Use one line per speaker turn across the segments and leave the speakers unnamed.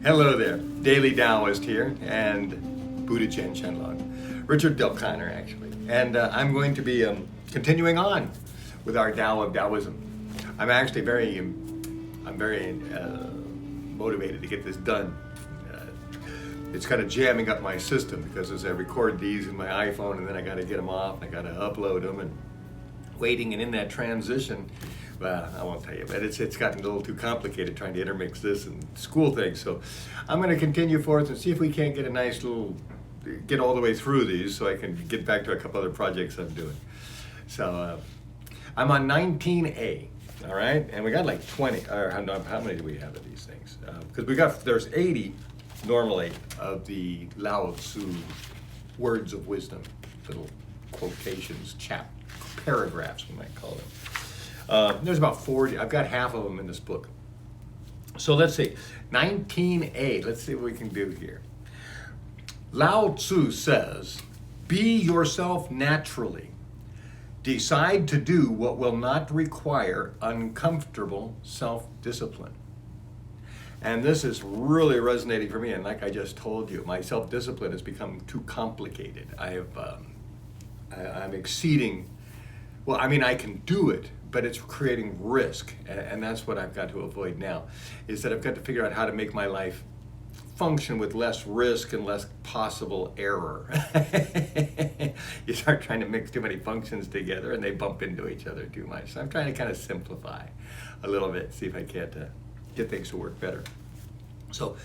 Hello there, Daily Taoist here, and Buddha Chen Shenlong, Richard Del Conner actually, and I'm going to be continuing on with our Tao of Taoism. I'm actually very motivated to get this done. It's kind of jamming up my system because as I record these in my iPhone, and then I got to get them off, and I got to upload them, and waiting, and in that transition. Well, I won't tell you, but it's gotten a little too complicated trying to intermix this and school things. So I'm going to continue forth and see if we can't get a nice little, get all the way through these so I can get back to a couple other projects I'm doing. So I'm on 19A, all right? And we got like 20, or how many do we have of these things? Because there's 80 normally of the Lao Tzu words of wisdom, little quotations, paragraphs we might call them. There's about 40. I've got half of them in this book. So let's see. 19a. Let's see what we can do here. Lao Tzu says, be yourself naturally. Decide to do what will not require uncomfortable self-discipline. And this is really resonating for me. And like I just told you, my self-discipline has become too complicated. I'm exceeding. Well, I mean, I can do it, but it's creating risk, and that's what I've got to avoid now, is that I've got to figure out how to make my life function with less risk and less possible error. You start trying to mix too many functions together, and they bump into each other too much. So I'm trying to kind of simplify a little bit, see if I can't get things to work better. So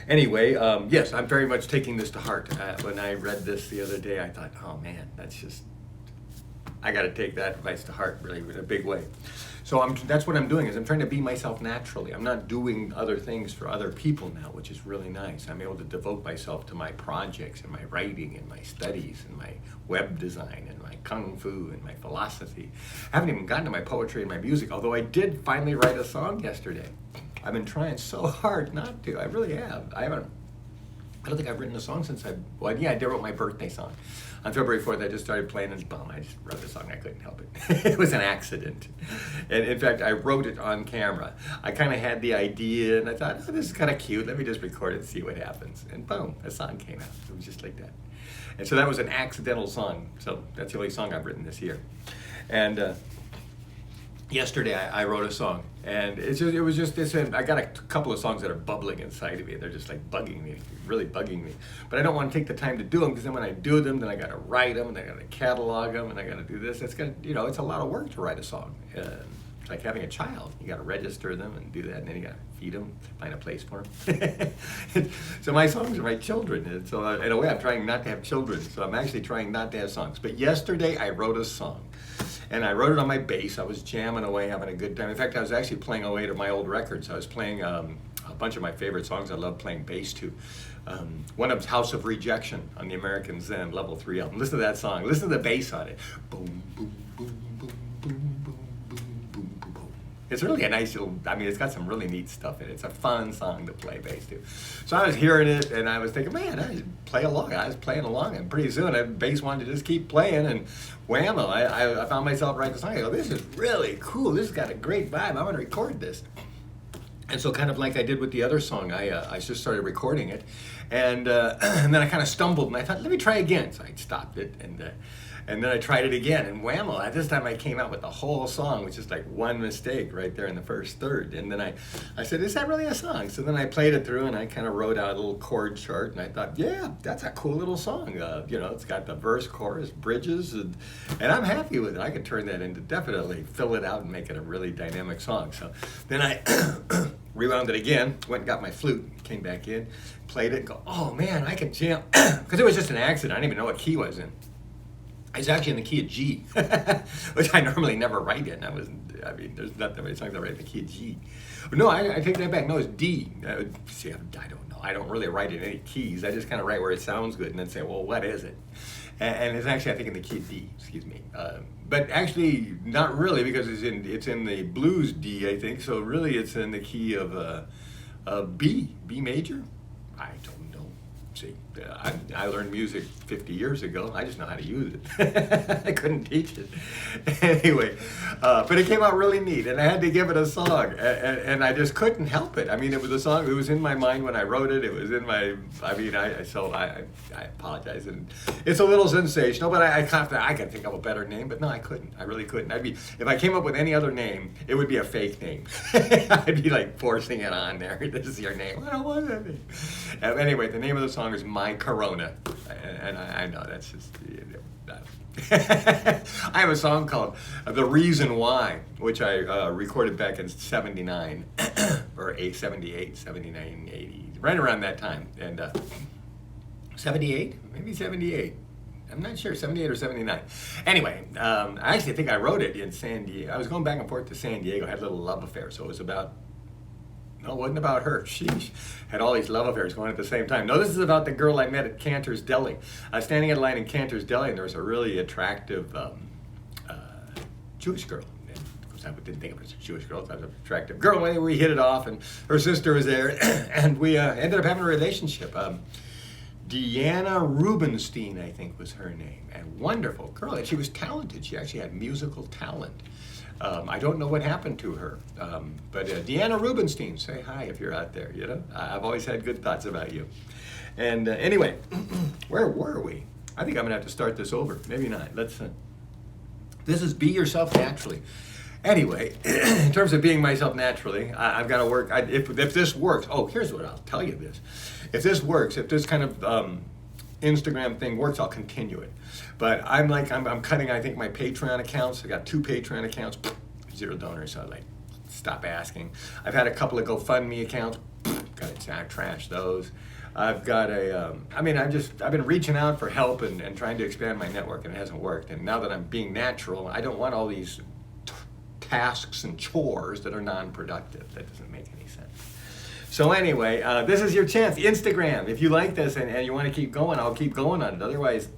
anyway, yes, I'm very much taking this to heart. When I read this the other day, I thought, oh man, I got to take that advice to heart really in a big way. So that's what I'm doing, is I'm trying to be myself naturally. I'm not doing other things for other people now, which is really nice. I'm able to devote myself to my projects and my writing and my studies and my web design and my kung fu and my philosophy. I haven't even gotten to my poetry and my music, although I did finally write a song yesterday. I've been trying so hard not to. I really have. I don't think I've written a song since I did wrote my birthday song. On February 4th, I just started playing, and boom, I just wrote the song. I couldn't help it. It was an accident. And in fact, I wrote it on camera. I kind of had the idea, and I thought, oh, this is kind of cute. Let me just record it and see what happens. And boom, a song came out. It was just like that. And so that was an accidental song. So that's the only song I've written this year. And yesterday I wrote a song, and it was just this. I got a couple of songs that are bubbling inside of me. They're just like bugging me, really bugging me. But I don't want to take the time to do them, because then when I do them, then I got to write them, and I got to catalog them, and I got to do this. It's it's a lot of work to write a song. It's like having a child. You got to register them and do that, and then you got to feed them, find a place for them. So my songs are my children, and so in a way I'm trying not to have children. So I'm actually trying not to have songs. But yesterday I wrote a song. And I wrote it on my bass. I was jamming away, having a good time. In fact, I was actually playing away to my old records. I was playing a bunch of my favorite songs. I love playing bass to. One of them's House of Rejection on the American Zen Level 3 album. Listen to that song. Listen to the bass on it. Boom, boom, boom, boom, boom, boom, boom, boom, boom, boom. It's really a nice little, it's got some really neat stuff in it. It's a fun song to play bass to. So I was hearing it, and I was thinking, man, I should play along. I was playing along, and pretty soon the bass wanted to just keep playing, and whammo, I found myself writing the song. I go, this is really cool. This has got a great vibe. I'm going to record this. And so kind of like I did with the other song, I just started recording it, and then I kind of stumbled, and I thought, let me try again. So I stopped it, and then I tried it again, and whammo, at this time I came out with the whole song, which is like one mistake right there in the first third. And then I said, is that really a song? So then I played it through, and I kind of wrote out a little chord chart, and I thought, yeah, that's a cool little song. It's got the verse, chorus, bridges, and I'm happy with it. I could turn that into, definitely fill it out and make it a really dynamic song. So then I rewound it again, went and got my flute, came back in, played it, and go, oh man, I can jam. Because it was just an accident. I didn't even know what key I was in. I was actually in the key of G, which I normally never write in. There's not that many songs I write in the key of G. But no, I take that back. No, it's D. See, I don't know. I don't really write in any keys. I just kind of write where it sounds good and then say, well, what is it? And it's actually, I think, in the key of D, excuse me. But actually, not really, because it's in the blues D, I think. So really, it's in the key of B major? I don't know. See, I learned music 50 years ago. I just know how to use it. I couldn't teach it. Anyway, but it came out really neat, and I had to give it a song, and I just couldn't help it. I mean, it was a song. It was in my mind when I wrote it. It was in my. I mean, I apologize, and it's a little sensational, but I could think of a better name, but no, I couldn't. I really couldn't. If I came up with any other name, it would be a fake name. I'd be like forcing it on there. This is your name. I don't want that name. Anyway, the name of the song is My Corona, and I know that's just. I have a song called The Reason Why, which I recorded back in 79, or 78, 79, 80, right around that time. And 78? Maybe 78. I'm not sure, 78 or 79. Anyway, I actually think I wrote it in San Diego. I was going back and forth to San Diego, had a little love affair, so it was about. No, it wasn't about her. She had all these love affairs going at the same time. No, this is about the girl I met at Cantor's Deli. I was standing in line in Cantor's Deli, and there was a really attractive Jewish girl. And of course, I didn't think it was a Jewish girl. It was an attractive girl. Anyway, we hit it off, and her sister was there, and we ended up having a relationship. Deanna Rubenstein, I think, was her name. And wonderful girl. And she was talented. She actually had musical talent. I don't know what happened to her, but Deanna Rubenstein, say hi if you're out there. You know, I've always had good thoughts about you. And anyway, where were we? I think I'm gonna have to start this over. Maybe not. Let's. This is Be Yourself Naturally. Anyway, in terms of being myself naturally, I've got to work. If this works, here's what I'll tell you. This, if this works, if this kind of Instagram thing works, I'll continue it. But I'm cutting, I think, my Patreon accounts. I got 2 Patreon accounts, 0 donors, so I stop asking. I've had a couple of GoFundMe accounts, gotta trash those. I've got I've been reaching out for help and trying to expand my network, and it hasn't worked. And now that I'm being natural, I don't want all these tasks and chores that are non-productive. That doesn't make any sense. So anyway, this is your chance. Instagram. If you like this and you want to keep going, I'll keep going on it. Otherwise,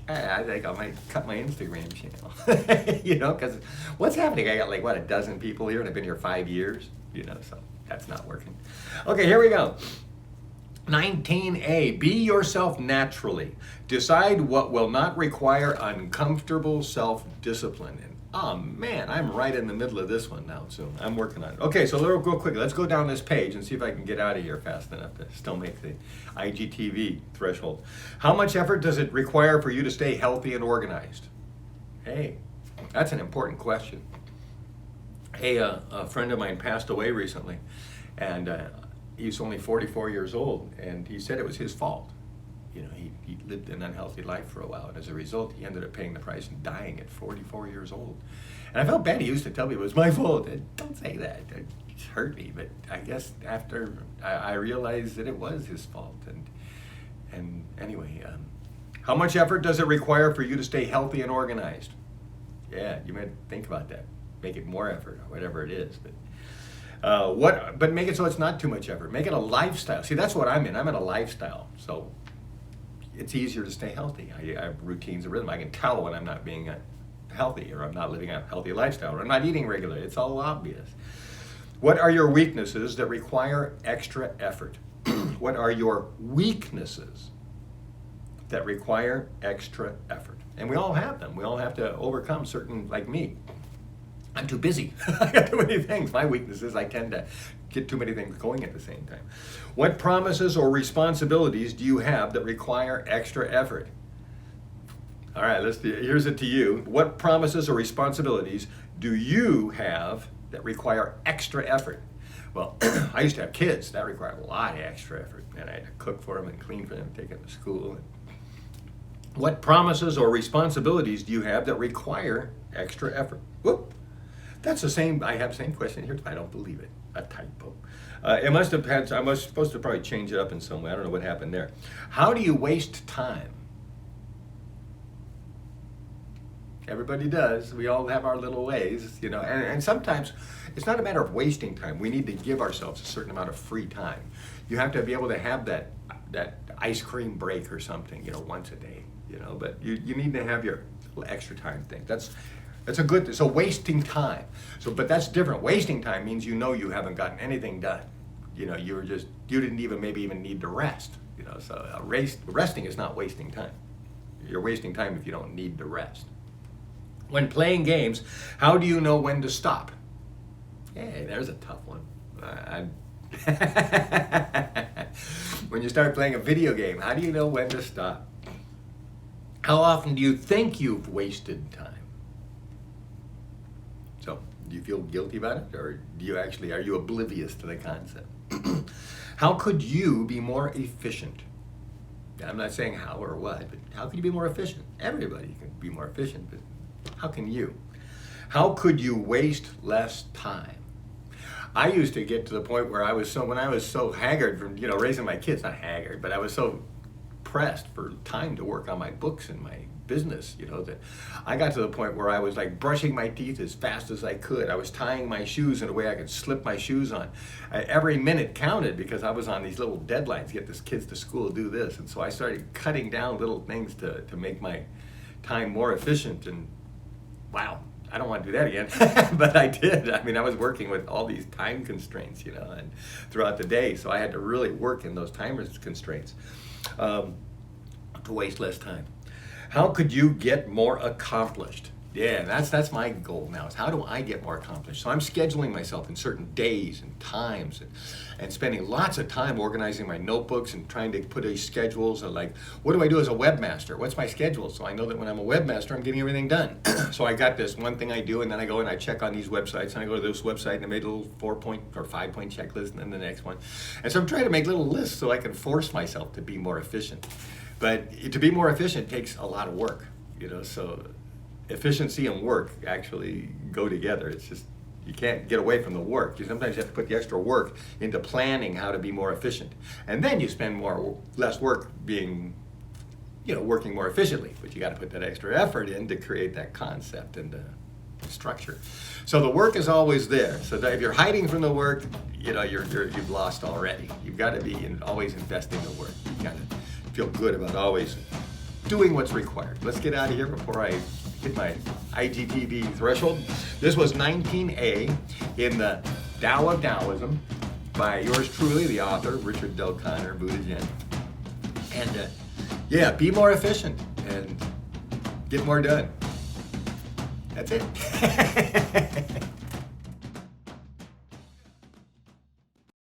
I think I might cut my Instagram channel. You know, because what's happening? I got a dozen people here, and I've been here 5 years. You know, so that's not working. Okay, here we go. 19A, be yourself naturally. Decide what will not require uncomfortable self-discipline. And oh man, I'm right in the middle of this one now, so I'm working on it. Okay, so real quickly, let's go down this page and see if I can get out of here fast enough to still make the IGTV threshold. How much effort does it require for you to stay healthy and organized? Hey, that's an important question. Hey, a friend of mine passed away recently, and he's only 44 years old, and he said it was his fault. You know, he lived an unhealthy life for a while, and as a result, he ended up paying the price and dying at 44 years old. And I felt bad. He used to tell me it was my fault. Don't say that. It hurt me. But I guess after I realized that it was his fault. And anyway, how much effort does it require for you to stay healthy and organized? Yeah, you might think about that. Make it more effort, or whatever it is. But make it so it's not too much effort. Make it a lifestyle. See, that's what I'm in. I'm in a lifestyle. So it's easier to stay healthy. I have routines and rhythm. I can tell when I'm not being healthy, or I'm not living a healthy lifestyle, or I'm not eating regularly. It's all obvious. What are your weaknesses that require extra effort? What are your weaknesses that require extra effort? And we all have them. We all have to overcome certain, like me. I'm too busy. I got too many things. My weakness is I tend to get too many things going at the same time. What promises or responsibilities do you have that require extra effort? All right, here's it to you. What promises or responsibilities do you have that require extra effort? Well, I used to have kids. That required a lot of extra effort. And I had to cook for them and clean for them, take them to school. What promises or responsibilities do you have that require extra effort? Whoop. That's the same. I have the same question here. I don't believe it. A typo. It must have had. I was supposed to probably change it up in some way. I don't know what happened there. How do you waste time? Everybody does. We all have our little ways, you know. And sometimes it's not a matter of wasting time. We need to give ourselves a certain amount of free time. You have to be able to have that ice cream break or something, you know, once a day, you know. But you need to have your little extra time thing. That's a good, so wasting time. But that's different. Wasting time means you know you haven't gotten anything done. You know, you didn't even maybe even need to rest. So resting is not wasting time. You're wasting time if you don't need to rest. When playing games, how do you know when to stop? Hey, there's a tough one. When you start playing a video game, how do you know when to stop? How often do you think you've wasted time? So, do you feel guilty about it, or are you oblivious to the concept? How could you be more efficient? I'm not saying how or what, but how could you be more efficient? Everybody can be more efficient, but how can you? How could you waste less time? I used to get to the point where when I was so haggard from, raising my kids, not haggard, but I was so pressed for time to work on my books and my business, that I got to the point where I was like brushing my teeth as fast as I could. I was tying my shoes in a way I could slip my shoes on. Every minute counted because I was on these little deadlines, get these kids to school, do this. And so I started cutting down little things to make my time more efficient. And wow, I don't want to do that again, but I did. I was working with all these time constraints, and throughout the day. So I had to really work in those time constraints to waste less time. How could you get more accomplished? Yeah, that's my goal now, is how do I get more accomplished? So I'm scheduling myself in certain days and times and spending lots of time organizing my notebooks and trying to put a schedule. So like, what do I do as a webmaster? What's my schedule? So I know that when I'm a webmaster, I'm getting everything done. So I got this one thing I do, and then I go and I check on these websites, and I go to this website and I made a little 4-point or 5-point checklist, and then the next one. And so I'm trying to make little lists so I can force myself to be more efficient. But to be more efficient takes a lot of work, so efficiency and work actually go together. It's just, you can't get away from the work. You sometimes have to put the extra work into planning how to be more efficient. And then you spend less work being, working more efficiently. But you got to put that extra effort in to create that concept and structure. So the work is always there. So that if you're hiding from the work, you've lost already. You've got to be always investing the work. You got to feel good about always doing what's required. Let's get out of here before I hit my IGTV threshold. This was 19A in the Tao of Taoism by yours truly, the author, Richard Del Conner Buddha-Jen. And be more efficient and get more done. That's it.